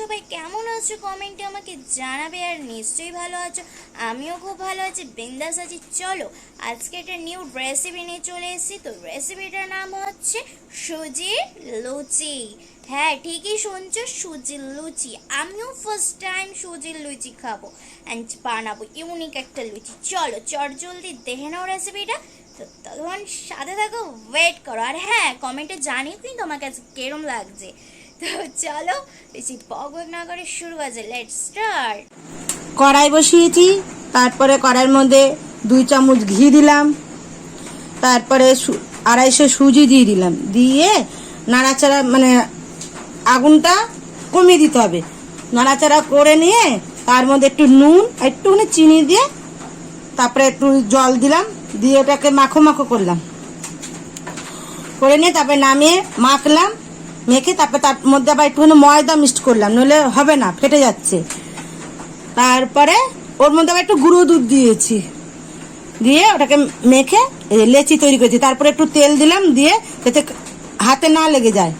সবাই কেমন আছো কমেন্টে আমাকে জানাবে। আর নিশ্চয়ই ভালো আছো, আমিও খুব ভালো আছি, বিন্দাস আছি। চলো আজকে একটা নিউ রেসিপি নিয়ে চলে এসেছি। তো রেসিপিটার নাম হচ্ছে সুজির লুচি। হ্যাঁ ঠিকই শুনছো, সুজির লুচি। আমিও ফার্স্ট টাইম সুজির লুচি খাবো অ্যান্ড বানাবো ইউনিক একটা লুচি। চলো জলদি দেখে নাও রেসিপিটা। তো তখন সাথে থাকো, ওয়েট করো। আর হ্যাঁ কমেন্টে জানিও কিন্তু আমার কাছে কেরম লাগছে। তো চলো বেশি বক না করে শুরু আছে, লেটস স্টার্ট। কড়াই বসিয়েছি, তারপরে কড়াইয়ের মধ্যে 2 চামচ ঘি দিলাম, তারপরে 250 সুজি দিয়ে দিলাম, দিয়ে নাড়াচাড়া মানে আগুনটা কমিয়ে দিতে হবে। নাড়াচাড়া করে নিয়ে তার মধ্যে একটু নুন একটুখানি চিনি দিয়ে তারপরে একটু জল দিলাম, দিয়ে ওটাকে মাখো মাখো করলাম, করে নিয়ে তারপরে নামিয়ে মাখলাম, মেখে তারপরে তার মধ্যে আবার একটুখানি ময়দা মিক্সড করলাম, নইলে হবে না, ফেটে যাচ্ছে। তারপরে ওর মধ্যে আবার একটু গুঁড়ো দুধ দিয়েছি, দিয়ে ওটাকে মেখে লেচি তৈরি করেছি। তারপরে একটু তেল দিলাম, দিয়ে যাতে হাতে না লেগে যায়,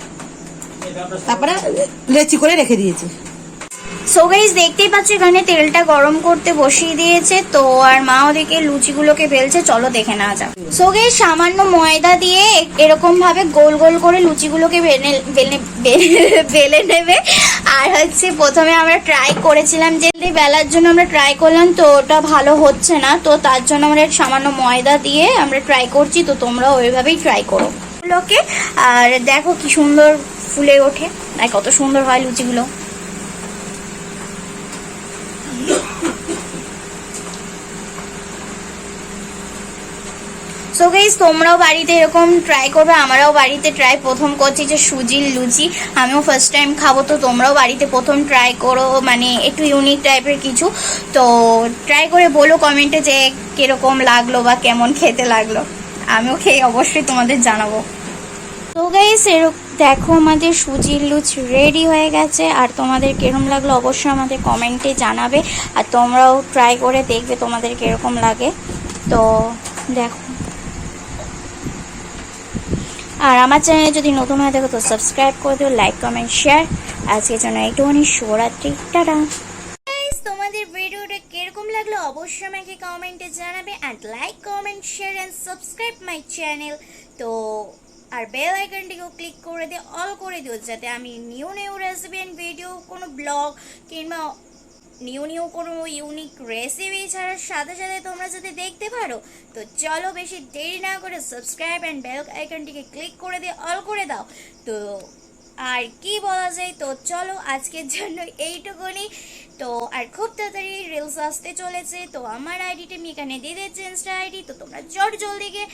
তারপরে লেচি করে রেখে দিয়েছি। সো গাইস দেখতেই পাচ্ছ এখানে তেলটা গরম করতে বসিয়ে দিয়েছে। তো আর মা ওদিকে লুচিগুলোকে বেলছে, চলো দেখে নেওয়া যাক। সো গাইস সামান্য ময়দা দিয়ে এরকম ভাবে গোল গোল করে লুচিগুলোকে বেলে নেবে। আর হচ্ছে প্রথমে আমরা ট্রাই করেছিলাম যে বেলার জন্য আমরা ট্রাই করলাম, তো ওটা ভালো হচ্ছে না, তো তার জন্য আমরা সামান্য ময়দা দিয়ে আমরা ট্রাই করছি। তো তোমরা ওইভাবেই ট্রাই করো লোকে। আর দেখো কি সুন্দর ফুলে ওঠে, আর কত সুন্দর হয় লুচিগুলো। সো গাইস তোমরাও বাড়িতে এরকম ট্রাই করবে। আমরাও বাড়িতে ট্রাই প্রথম করছি যে সুজির লুচি, আমিও ফার্স্ট টাইম খাবো। তো তোমরাও বাড়িতে প্রথম ট্রাই করো, মানে একটু ইউনিক টাইপের কিছু। তো ট্রাই করে বলো কমেন্টে যে কিরকম লাগলো বা কেমন খেতে লাগলো, আমিও খেয়ে অবশ্যই তোমাদের জানাবো। তো গাইস দেখো আমাদের সুজির লুচি রেডি হয়ে গেছে। আর তোমাদের কিরকম লাগলো অবশ্যই আমাদের কমেন্টে জানাবে। আর তোমরাও ট্রাই করে দেখবে তোমাদের কিরকম লাগে। তো দেখো, আর আমার চ্যানেলে যদি নতুন হয়ে থাকো তো সাবস্ক্রাইব করে দিও, লাইক কমেন্ট শেয়ার। আজকের জন্য একটুখানি শুভরাত্রি, টাটা। তোমাদের ভিডিওটা কিরকম লাগলো অবশ্যই আমাকে কমেন্টে জানাবে। And like comment share and subscribe my channel. তো আর বেল আইকনটিকেও ক্লিক করে দিয়ে অল করে দিও, যাতে আমি নিউ রেসিপি অ্যান্ড ভিডিও, কোনো ব্লগ কিংবা নিউ কোনো ইউনিক রেসিপি ছাড়ার সাথে সাথে তোমরা যদি দেখতে পারো। তো চলো বেশি দেরি না করে সাবস্ক্রাইব অ্যান্ড বেল আইকনটিকে ক্লিক করে দিয়ে অল করে দাও। তো আর কি বলা যায়, তো চলো আজকের জন্য এইটুকুনি। তো আর খুব তাড়াতাড়ি রিলস আসতে চলেছে। তো আমার আইডিটা আমি এখানে দিয়ে দিচ্ছি, ইনস্টা আইডি। তো তোমরা জলদি গিয়ে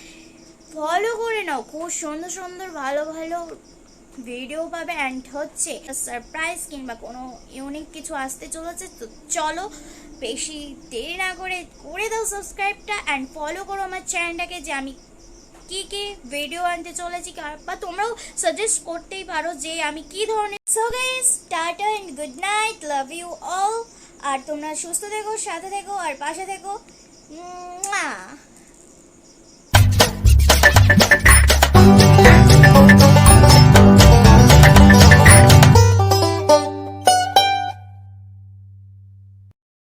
ফলো করে নাও, খুব সুন্দর সুন্দর ভালো ভালো ভিডিও পাবে। অ্যান্ড হচ্ছে সারপ্রাইজ কিংবা কোনো ইউনিক কিছু আসতে চলেছে। তো চলো বেশি দেরি না করে করে দাও সাবস্ক্রাইবটা অ্যান্ড ফলো করো আমার চ্যানেলটাকে, যে আমি কি কি ভিডিও আনতে চলেছি, বা তোমরাও সাজেস্ট করতেই পারো যে আমি কি ধরনের। So guys tata and good night, love you all. আর তোমরা সুস্থ থেকো, সাথে থেকো আর পাশে থেকো।